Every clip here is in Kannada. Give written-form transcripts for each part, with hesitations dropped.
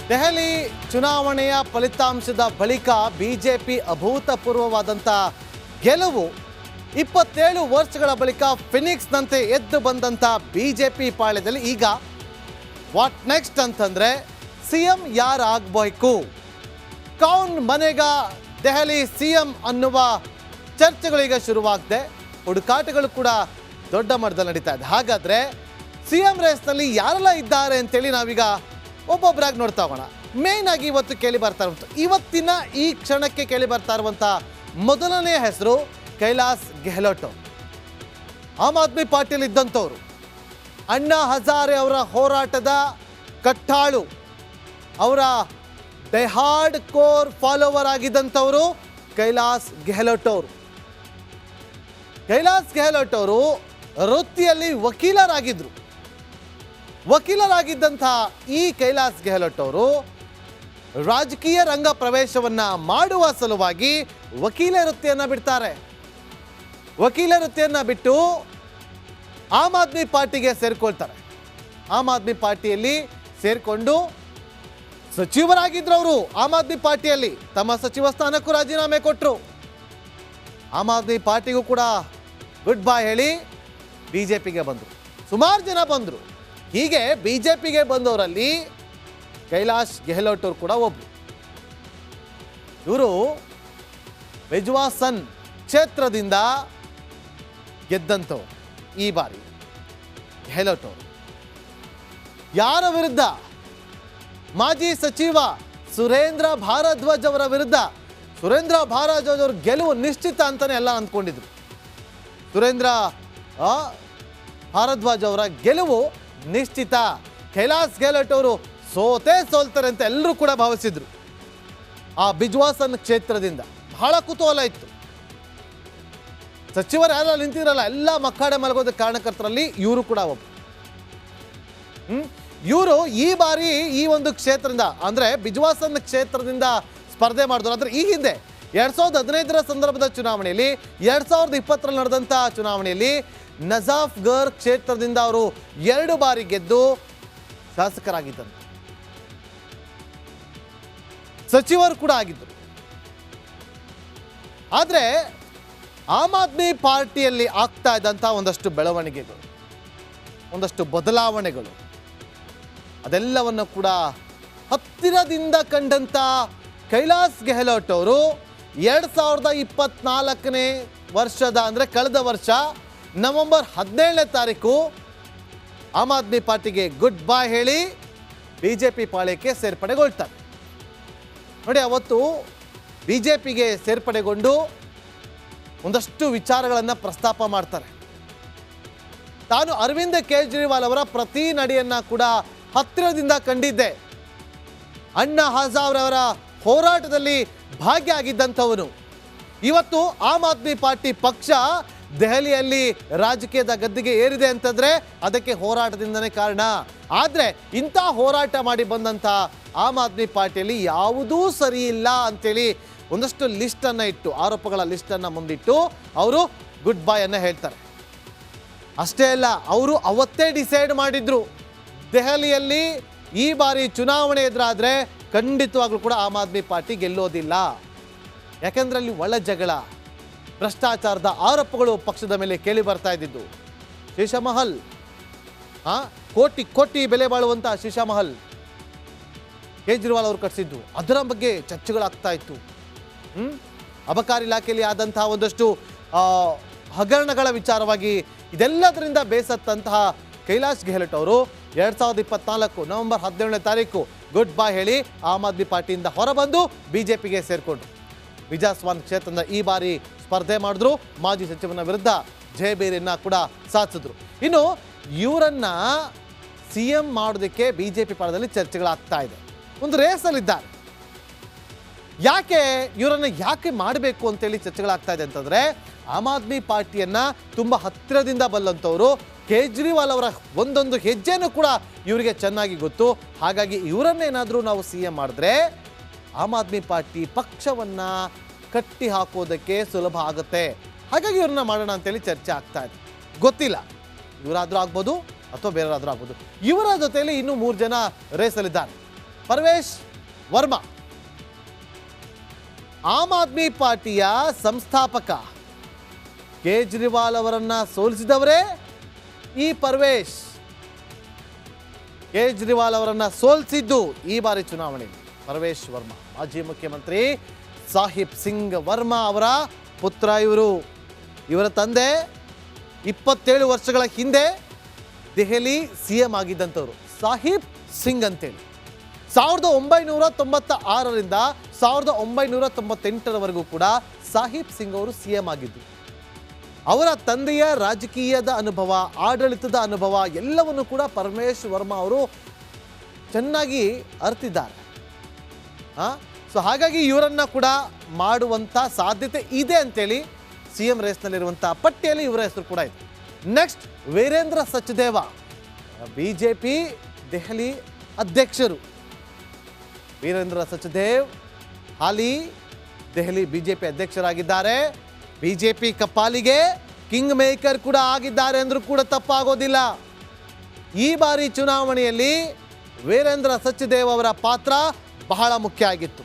ದೆಹಲಿ ಚುನಾವಣೆಯ ಫಲಿತಾಂಶದ ಬಳಿಕ ಬಿಜೆಪಿ ಅಭೂತಪೂರ್ವವಾದಂಥ ಗೆಲುವು 27 ವರ್ಷಗಳ ಬಳಿಕ ಫಿನಿಕ್ಸ್ನಂತೆ ಎದ್ದು ಬಂದಂಥ ಬಿಜೆಪಿ ಪಾಳ್ಯದಲ್ಲಿ ಈಗ ವಾಟ್ ನೆಕ್ಸ್ಟ್ ಅಂತಂದರೆ ಸಿಎಂ ಯಾರಾಗಬೇಕು, ಕೌನ್ ಬನೇಗಾ ದೆಹಲಿ ಸಿಎಂ ಅನ್ನುವ ಚರ್ಚೆಗಳೀಗ ಶುರುವಾಗಿದೆ. ಹುಡುಕಾಟಗಳು ಕೂಡ ದೊಡ್ಡ ಮಟ್ಟದಲ್ಲಿ ನಡೀತಾ ಇದೆ. ಹಾಗಾದರೆ ಸಿಎಂ ರೇಸ್ನಲ್ಲಿ ಯಾರೆಲ್ಲ ಇದ್ದಾರೆ ಅಂತೇಳಿ ನಾವೀಗ ಒಬ್ಬೊಬ್ಬರಾಗಿ ನೋಡ್ತಾ ಹೋಗೋಣ. ಮೇನ್ ಆಗಿ ಇವತ್ತು ಕೇಳಿ ಬರ್ತಾ ಇರುವಂಥ ಇವತ್ತಿನ ಈ ಕ್ಷಣಕ್ಕೆ ಕೇಳಿ ಬರ್ತಾ ಇರುವಂಥ ಮೊದಲನೇ ಹೆಸರು ಕೈಲಾಸ್ ಗೆಹ್ಲೋಟ್. ಆಮ್ ಆದ್ಮಿ ಪಾರ್ಟಿಯಲ್ಲಿ ಇದ್ದಂಥವ್ರು, ಅಣ್ಣಾ ಹಜಾರೆ ಅವರ ಹೋರಾಟದ ಕಟ್ಟಾಳು, ಅವರ ಡೆಹಾರ್ಡ್ ಕೋರ್ ಫಾಲೋವರ್ ಆಗಿದ್ದಂಥವರು ಕೈಲಾಸ್ ಗೆಹ್ಲೋಟ್ ಅವರು. ಕೈಲಾಸ್ ಗೆಹ್ಲೋಟ್ ಅವರು ವೃತ್ತಿಯಲ್ಲಿ ವಕೀಲರಾಗಿದ್ದರು. ವಕೀಲರಾಗಿದ್ದಂಥ ಈ ಕೈಲಾಸ್ ಗೆಹ್ಲೋಟ್ ಅವರು ರಾಜಕೀಯ ರಂಗ ಪ್ರವೇಶವನ್ನು ಮಾಡುವ ಸಲುವಾಗಿ ವಕೀಲ ವೃತ್ತಿಯನ್ನು ಬಿಡ್ತಾರೆ. ವಕೀಲ ವೃತ್ತಿಯನ್ನು ಬಿಟ್ಟು ಆಮ್ ಆದ್ಮಿ ಪಾರ್ಟಿಗೆ ಸೇರಿಕೊಳ್ತಾರೆ. ಆಮ್ ಆದ್ಮಿ ಪಾರ್ಟಿಯಲ್ಲಿ ಸೇರಿಕೊಂಡು ಸಚಿವರಾಗಿದ್ರು ಅವರು. ಆಮ್ ಆದ್ಮಿ ಪಾರ್ಟಿಯಲ್ಲಿ ತಮ್ಮ ಸಚಿವ ಸ್ಥಾನಕ್ಕೂ ರಾಜೀನಾಮೆ ಕೊಟ್ಟರು. ಆಮ್ ಆದ್ಮಿ ಪಾರ್ಟಿಗೂ ಕೂಡ ಗುಡ್ ಬೈ ಹೇಳಿ ಬಿಜೆಪಿಗೆ ಬಂದರು. ಸುಮಾರು ಜನ ಬಂದರು. ಹೀಗೆ ಬಿಜೆಪಿಗೆ ಬಂದವರಲ್ಲಿ ಕೈಲಾಶ್ ಗೆಹ್ಲೋಟ್ ಅವರು ಕೂಡ ಒಬ್ಬರು. ಇವರು ಬೆಜ್ವಾಸನ್ ಕ್ಷೇತ್ರದಿಂದ ಗೆದ್ದಂಥವ್ರು. ಈ ಬಾರಿ ಗೆಹ್ಲೋಟ್ ಅವರು ಯಾರ ವಿರುದ್ಧ? ಮಾಜಿ ಸಚಿವ ಸುರೇಂದ್ರ ಭಾರದ್ವಾಜ್ ಅವರ ವಿರುದ್ಧ. ಸುರೇಂದ್ರ ಭಾರದ್ವಾಜ್ ಅವ್ರ ಗೆಲುವು ನಿಶ್ಚಿತ ಅಂತಾನೆ ಎಲ್ಲ ಅಂದ್ಕೊಂಡಿದ್ರು. ಸುರೇಂದ್ರ ಭಾರದ್ವಾಜ್ ಅವರ ಗೆಲುವು ನಿಶ್ಚಿತ. ಕೈಲಾಸ್ ಗೆಹ್ಲೋಟ್ ಅವರು ಸೋಲ್ತಾರೆ ಅಂತ ಎಲ್ಲರೂ ಕೂಡ ಭಾವಿಸಿದ್ರು. ಆ ಬಿಜ್ವಾಸನ್ ಕ್ಷೇತ್ರದಿಂದ ಬಹಳ ಕುತೂಹಲ ಇತ್ತು. ಸಚಿವರು ಯಾರು ನಿಂತಿರಲ್ಲ, ಎಲ್ಲ ಮಕ್ಕಡೆ ಮಲಗೋದ ಕಾರಣಕರ್ತರಲ್ಲಿ ಇವರು ಕೂಡ ಒಬ್ಬರು. ಇವರು ಈ ಬಾರಿ ಈ ಒಂದು ಕ್ಷೇತ್ರದಿಂದ ಅಂದರೆ ಬಿಜ್ವಾಸನ್ ಕ್ಷೇತ್ರದಿಂದ ಸ್ಪರ್ಧೆ ಮಾಡಿದ್ರು. ಅಂದರೆ ಈ ಹಿಂದೆ 2015ರ ಸಂದರ್ಭದ ಚುನಾವಣೆಯಲ್ಲಿ, 2020ರಲ್ಲಿ ನಡೆದಂಥ ಚುನಾವಣೆಯಲ್ಲಿ ನಜಾಫ್ಗರ್ ಕ್ಷೇತ್ರದಿಂದ ಅವರು 2 ಬಾರಿ ಗೆದ್ದು ಶಾಸಕರಾಗಿದ್ದಂತೆ, ಸಚಿವರು ಕೂಡ ಆಗಿದ್ದರು. ಆದರೆ ಆಮ್ ಆದ್ಮಿ ಪಾರ್ಟಿಯಲ್ಲಿ ಆಗ್ತಾ ಇದ್ದಂಥ ಒಂದಷ್ಟು ಬೆಳವಣಿಗೆಗಳು, ಒಂದಷ್ಟು ಬದಲಾವಣೆಗಳು, ಅದೆಲ್ಲವನ್ನು ಕೂಡ ಹತ್ತಿರದಿಂದ ಕಂಡಂಥ ಕೈಲಾಸ್ ಗೆಹ್ಲೋಟ್ ಅವರು 2024ನೇ ವರ್ಷದ ಅಂದರೆ ಕಳೆದ ವರ್ಷ ನವೆಂಬರ್ 17ನೇ ತಾರೀಕು ಆಮ್ ಆದ್ಮಿ ಪಾರ್ಟಿಗೆ ಗುಡ್ ಬೈ ಹೇಳಿ ಬಿಜೆಪಿ ಪಾಳ್ಯಕ್ಕೆ ಸೇರ್ಪಡೆಗೊಳ್ತಾರೆ. ನೋಡಿ, ಅವತ್ತು ಬಿಜೆಪಿಗೆ ಸೇರ್ಪಡೆಗೊಂಡು ಒಂದಷ್ಟು ವಿಚಾರಗಳನ್ನು ಪ್ರಸ್ತಾಪ ಮಾಡ್ತಾರೆ. ತಾನು ಅರವಿಂದ್ ಕೇಜ್ರಿವಾಲ್ ಅವರ ಪ್ರತಿ ನಡೆಯನ್ನು ಕೂಡ ಹತ್ತಿರದಿಂದ ಕಂಡಿದ್ದೆ. ಅಣ್ಣಾ ಹಜಾರೆ ಅವರ ಹೋರಾಟದಲ್ಲಿ ಭಾಗಿಯಾಗಿದ್ದಂಥವನು. ಇವತ್ತು ಆಮ್ ಆದ್ಮಿ ಪಾರ್ಟಿ ಪಕ್ಷ ದೆಹಲಿಯಲ್ಲಿ ರಾಜಕೀಯದ ಗದ್ದಿಗೆ ಏರಿದೆ ಅಂತಂದರೆ ಅದಕ್ಕೆ ಹೋರಾಟದಿಂದನೇ ಕಾರಣ. ಆದರೆ ಇಂಥ ಹೋರಾಟ ಮಾಡಿ ಬಂದಂಥ ಆಮ್ ಆದ್ಮಿ ಪಾರ್ಟಿಯಲ್ಲಿ ಯಾವುದೂ ಸರಿ ಇಲ್ಲ ಅಂತೇಳಿ ಒಂದಷ್ಟು ಲಿಸ್ಟನ್ನು ಇಟ್ಟು, ಆರೋಪಗಳ ಲಿಸ್ಟನ್ನು ಮುಂದಿಟ್ಟು ಅವರು ಗುಡ್ ಬೈ ಅನ್ನು ಹೇಳ್ತಾರೆ. ಅಷ್ಟೇ ಅಲ್ಲ, ಅವರು ಅವತ್ತೇ ಡಿಸೈಡ್ ಮಾಡಿದ್ರು, ದೆಹಲಿಯಲ್ಲಿ ಈ ಬಾರಿ ಚುನಾವಣೆ ಎದುರಾದರೆ ಖಂಡಿತವಾಗ್ಲೂ ಕೂಡ ಆಮ್ ಆದ್ಮಿ ಪಾರ್ಟಿ ಗೆಲ್ಲೋದಿಲ್ಲ. ಯಾಕೆಂದರೆ ಅಲ್ಲಿ ಒಳ ಜಗಳ, ಭ್ರಷ್ಟಾಚಾರದ ಆರೋಪಗಳು ಪಕ್ಷದ ಮೇಲೆ ಕೇಳಿ ಬರ್ತಾ ಇದ್ದಿದ್ದು. ಶೀಶಮಹಲ್, ಕೋಟಿ ಬೆಲೆ ಬಾಳುವಂಥ ಶೀಶಮಹಲ್ ಕೇಜ್ರಿವಾಲ್ ಅವರು ಕಟ್ಟಿಸಿದ್ದು, ಅದರ ಬಗ್ಗೆ ಚರ್ಚೆಗಳಾಗ್ತಾ ಇತ್ತು. ಅಬಕಾರಿ ಇಲಾಖೆಯಲ್ಲಿ ಆದಂತಹ ಒಂದಷ್ಟು ಹಗರಣಗಳ ವಿಚಾರವಾಗಿ ಇದೆಲ್ಲದರಿಂದ ಬೇಸತ್ತಂತಹ ಕೈಲಾಶ್ ಗೆಹ್ಲೋಟ್ ಅವರು 2024 ನವೆಂಬರ್ 17ನೇ ತಾರೀಕು ಗುಡ್ ಬೈ ಹೇಳಿ ಆಮ್ ಆದ್ಮಿ ಪಾರ್ಟಿಯಿಂದ ಹೊರಬಂದು ಬಿಜೆಪಿಗೆ ಸೇರಿಕೊಂಡ್ರು. ಬಿಜಾಸ್ವಾನ್ ಕ್ಷೇತ್ರದ ಈ ಬಾರಿ ಸ್ಪರ್ಧೆ ಮಾಡಿದ್ರು. ಮಾಜಿ ಸಚಿವನ ವಿರುದ್ಧ ಜಯಬೇರಿಯನ್ನು ಕೂಡ ಸಾಧಿಸಿದ್ರು. ಇನ್ನು ಇವರನ್ನ ಸಿಎಂ ಮಾಡೋದಕ್ಕೆ ಬಿಜೆಪಿ ಪಾಳದಲ್ಲಿ ಚರ್ಚೆಗಳಾಗ್ತಾ ಇದೆ. ಒಂದು ರೇಸಲ್ಲಿದ್ದಾರೆ. ಇವರನ್ನು ಯಾಕೆ ಮಾಡಬೇಕು ಅಂತೇಳಿ ಚರ್ಚೆಗಳಾಗ್ತಾ ಇದೆ ಅಂತಂದರೆ, ಆಮ್ ಆದ್ಮಿ ಪಾರ್ಟಿಯನ್ನು ತುಂಬ ಹತ್ತಿರದಿಂದ ಬಲ್ಲಂಥವರು. ಕೇಜ್ರಿವಾಲ್ ಅವರ ಒಂದೊಂದು ಹೆಜ್ಜೆನೂ ಕೂಡ ಇವರಿಗೆ ಚೆನ್ನಾಗಿ ಗೊತ್ತು. ಹಾಗಾಗಿ ಇವರನ್ನೇನಾದರೂ ನಾವು ಸಿಎಂ ಮಾಡಿದ್ರೆ ಆಮ್ ಆದ್ಮಿ ಪಾರ್ಟಿ ಪಕ್ಷವನ್ನು ಕಟ್ಟಿ ಹಾಕೋದಕ್ಕೆ ಸುಲಭ ಆಗುತ್ತೆ. ಹಾಗಾಗಿ ಇವ್ರನ್ನ ಮಾಡೋಣ ಅಂತೇಳಿ ಚರ್ಚೆ ಆಗ್ತಾ ಇದೆ. ಗೊತ್ತಿಲ್ಲ, ಇವರಾದರೂ ಆಗ್ಬೋದು ಅಥವಾ ಬೇರೆಯವರಾದರೂ ಆಗ್ಬೋದು. ಇವರ ಜೊತೆಯಲ್ಲಿ ಇನ್ನೂ 3 ಜನ ರೇಸಲ್ಲಿದ್ದಾರೆ. ಪರ್ವೇಶ್ ವರ್ಮಾ ಆಮ್ ಆದ್ಮಿ ಪಾರ್ಟಿಯ ಸಂಸ್ಥಾಪಕ. ಕೇಜ್ರಿವಾಲ್ ಅವರನ್ನ ಸೋಲಿಸಿದವರೇ ಈ ಪರ್ವೇಶ್. ಕೇಜ್ರಿವಾಲ್ ಅವರನ್ನ ಸೋಲಿಸಿದ್ದು ಈ ಬಾರಿ ಚುನಾವಣೆಯಲ್ಲಿ ಪರ್ವೇಶ್ ವರ್ಮಾ. ಮಾಜಿ ಮುಖ್ಯಮಂತ್ರಿ ಸಾಹಿಬ್ ಸಿಂಗ್ ವರ್ಮಾ ಅವರ ಪುತ್ರ ಇವರು. ಇವರ ತಂದೆ 27 ವರ್ಷಗಳ ಹಿಂದೆ ದೆಹಲಿ CM ಆಗಿದ್ದಂಥವ್ರು ಸಾಹಿಬ್ ಸಿಂಗ್ ಅಂತೇಳಿ. 1996ರಿಂದ 1998ರವರೆಗೂ ಕೂಡ ಸಾಹಿಬ್ ಸಿಂಗ್ ಅವರು CM ಆಗಿದ್ದರು. ಅವರ ತಂದೆಯ ರಾಜಕೀಯದ ಅನುಭವ, ಆಡಳಿತದ ಅನುಭವ ಎಲ್ಲವನ್ನು ಕೂಡ ಪರಮೇಶ್ ವರ್ಮಾ ಅವರು ಚೆನ್ನಾಗಿ ಅರ್ತಿದ್ದಾರೆ. ಸೊ ಹಾಗಾಗಿ ಇವರನ್ನ ಕೂಡ ಮಾಡುವಂಥ ಸಾಧ್ಯತೆ ಇದೆ ಅಂತೇಳಿ CM ರೇಸ್ನಲ್ಲಿರುವಂಥ ಪಟ್ಟಿಯಲ್ಲಿ ಇವರ ಹೆಸರು ಕೂಡ ಇದೆ. ನೆಕ್ಸ್ಟ್ ವೀರೇಂದ್ರ ಸಚ್ದೇವ, BJP ದೆಹಲಿ ಅಧ್ಯಕ್ಷರು. ವೀರೇಂದ್ರ ಸಚ್ದೇವ್ ಹಾಲಿ ದೆಹಲಿ BJP ಅಧ್ಯಕ್ಷರಾಗಿದ್ದಾರೆ. BJP ಕಪ್ಪಾಲಿಗೆ ಕಿಂಗ್ ಮೇಕರ್ ಕೂಡ ಆಗಿದ್ದಾರೆ ಅಂದ್ರೂ ಕೂಡ ತಪ್ಪಾಗೋದಿಲ್ಲ. ಈ ಬಾರಿ ಚುನಾವಣೆಯಲ್ಲಿ ವೀರೇಂದ್ರ ಸಚ್ದೇವ್ ಅವರ ಪಾತ್ರ ಬಹಳ ಮುಖ್ಯ ಆಗಿತ್ತು.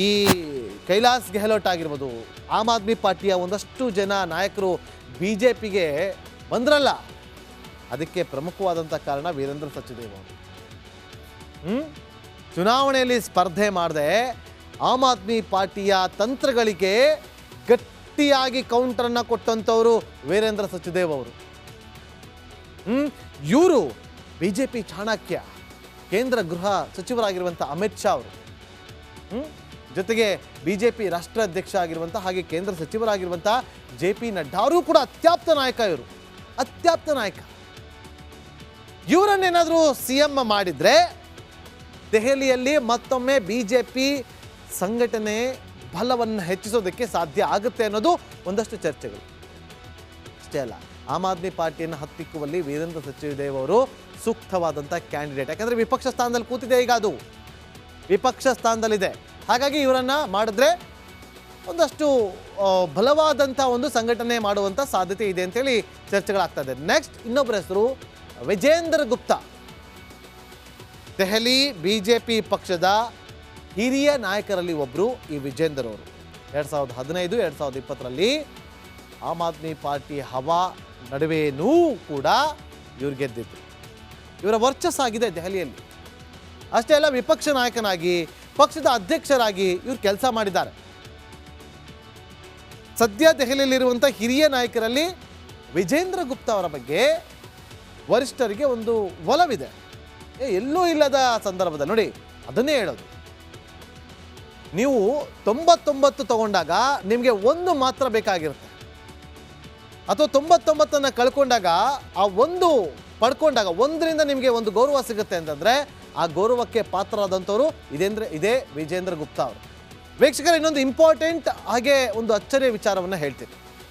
ಈ ಕೈಲಾಸ್ ಗೆಹ್ಲೋಟ್ ಆಗಿರ್ಬೋದು, ಆಮ್ ಆದ್ಮಿ ಪಾರ್ಟಿಯ ಒಂದಷ್ಟು ಜನ ನಾಯಕರು BJPಗೆ ಬಂದ್ರಲ್ಲ, ಅದಕ್ಕೆ ಪ್ರಮುಖವಾದಂಥ ಕಾರಣ ವೀರೇಂದ್ರ ಸಚ್ದೇವ್ ಅವರು. ಚುನಾವಣೆಯಲ್ಲಿ ಸ್ಪರ್ಧೆ ಮಾಡದೆ ಆಮ್ ಆದ್ಮಿ ಪಾರ್ಟಿಯ ತಂತ್ರಗಳಿಗೆ ಗಟ್ಟಿಯಾಗಿ ಕೌಂಟರನ್ನು ಕೊಟ್ಟಂಥವರು ವೀರೇಂದ್ರ ಸಚ್ದೇವ್ ಅವರು. ಇವರು BJP ಚಾಣಕ್ಯ, ಕೇಂದ್ರ ಗೃಹ ಸಚಿವರಾಗಿರುವಂಥ ಅಮಿತ್ ಶಾ ಅವರು, ಜೊತೆಗೆ BJP ರಾಷ್ಟ್ರಾಧ್ಯಕ್ಷ ಆಗಿರುವಂಥ ಹಾಗೆ ಕೇಂದ್ರ ಸಚಿವರಾಗಿರುವಂಥ JP ನಡ್ಡಾ ಅವರು ಕೂಡ ಅತ್ಯಾಪ್ತ ನಾಯಕ. ಇವರು ಅತ್ಯಾಪ್ತ ನಾಯಕ. ಇವರನ್ನೇನಾದರೂ CM ಮಾಡಿದರೆ ದೆಹಲಿಯಲ್ಲಿ ಮತ್ತೊಮ್ಮೆ BJP ಸಂಘಟನೆ ಬಲವನ್ನು ಹೆಚ್ಚಿಸೋದಕ್ಕೆ ಸಾಧ್ಯ ಆಗುತ್ತೆ ಅನ್ನೋದು ಒಂದಷ್ಟು ಚರ್ಚೆಗಳು. ಅಷ್ಟೇ ಅಲ್ಲ, ಆಮ್ ಆದ್ಮಿ ಪಾರ್ಟಿಯನ್ನು ಹತ್ತಿಕ್ಕುವಲ್ಲಿ ವೀರೇಂದ್ರ ಸಚ್ದೇವ್ ಅವರು ಸೂಕ್ತವಾದಂಥ ಕ್ಯಾಂಡಿಡೇಟ್. ಯಾಕಂದರೆ ವಿಪಕ್ಷ ಸ್ಥಾನದಲ್ಲಿ ಕೂತಿದೆ, ಈಗ ಅದು ವಿಪಕ್ಷ ಸ್ಥಾನದಲ್ಲಿದೆ. ಹಾಗಾಗಿ ಇವರನ್ನು ಮಾಡಿದ್ರೆ ಒಂದಷ್ಟು ಬಲವಾದಂಥ ಒಂದು ಸಂಘಟನೆ ಮಾಡುವಂಥ ಸಾಧ್ಯತೆ ಇದೆ ಅಂತೇಳಿ ಚರ್ಚೆಗಳಾಗ್ತಾ ಇದೆ. ನೆಕ್ಸ್ಟ್ ಇನ್ನೊಬ್ಬರ ಹೆಸರು ವಿಜೇಂದ್ರ ಗುಪ್ತಾ. ದೆಹಲಿ BJP ಪಕ್ಷದ ಹಿರಿಯ ನಾಯಕರಲ್ಲಿ ಒಬ್ಬರು ಈ ವಿಜೇಂದರ್ ಅವರು. 2015-2020ರಲ್ಲಿ ಆಮ್ ಆದ್ಮಿ ಪಾರ್ಟಿ ಹವಾ ನಡುವೆಯೂ ಕೂಡ ಇವ್ರು ಗೆದ್ದಿದ್ರು. ಇವರ ವರ್ಚಸ್ಸಾಗಿದೆ ದೆಹಲಿಯಲ್ಲಿ. ಅಷ್ಟೇ ಅಲ್ಲ, ವಿಪಕ್ಷ ನಾಯಕನಾಗಿ ಪಕ್ಷದ ಅಧ್ಯಕ್ಷರಾಗಿ ಇವರು ಕೆಲಸ ಮಾಡಿದ್ದಾರೆ. ಸದ್ಯ ದೆಹಲಿಯಲ್ಲಿರುವಂಥ ಹಿರಿಯ ನಾಯಕರಲ್ಲಿ ವಿಜೇಂದ್ರ ಗುಪ್ತಾ ಅವರ ಬಗ್ಗೆ ವರಿಷ್ಠರಿಗೆ ಒಂದು ಒಲವಿದೆ. ಎಲ್ಲೂ ಇಲ್ಲದ ಸಂದರ್ಭದಲ್ಲಿ ನೋಡಿ, ಅದನ್ನೇ ಹೇಳೋದು, ನೀವು 99 ತಗೊಂಡಾಗ ನಿಮಗೆ ಒಂದು ಮಾತ್ರ ಬೇಕಾಗಿರುತ್ತೆ, ಅಥವಾ 99ನ್ನು ಕಳ್ಕೊಂಡಾಗ ಆ ಒಂದು ಪಡ್ಕೊಂಡಾಗ ಒಂದರಿಂದ ನಿಮಗೆ ಒಂದು ಗೌರವ ಸಿಗುತ್ತೆ ಅಂತಂದರೆ ಆ ಗೌರವಕ್ಕೆ ಪಾತ್ರರಾದಂಥವ್ರು ಇದೇ ವಿಜೇಂದ್ರ ಗುಪ್ತಾ ಅವರು. ವೀಕ್ಷಕರ, ಇನ್ನೊಂದು ಇಂಪಾರ್ಟೆಂಟ್ ಹಾಗೆ ಒಂದು ಅಚ್ಚರಿಯ ವಿಚಾರವನ್ನು ಹೇಳ್ತೀನಿ.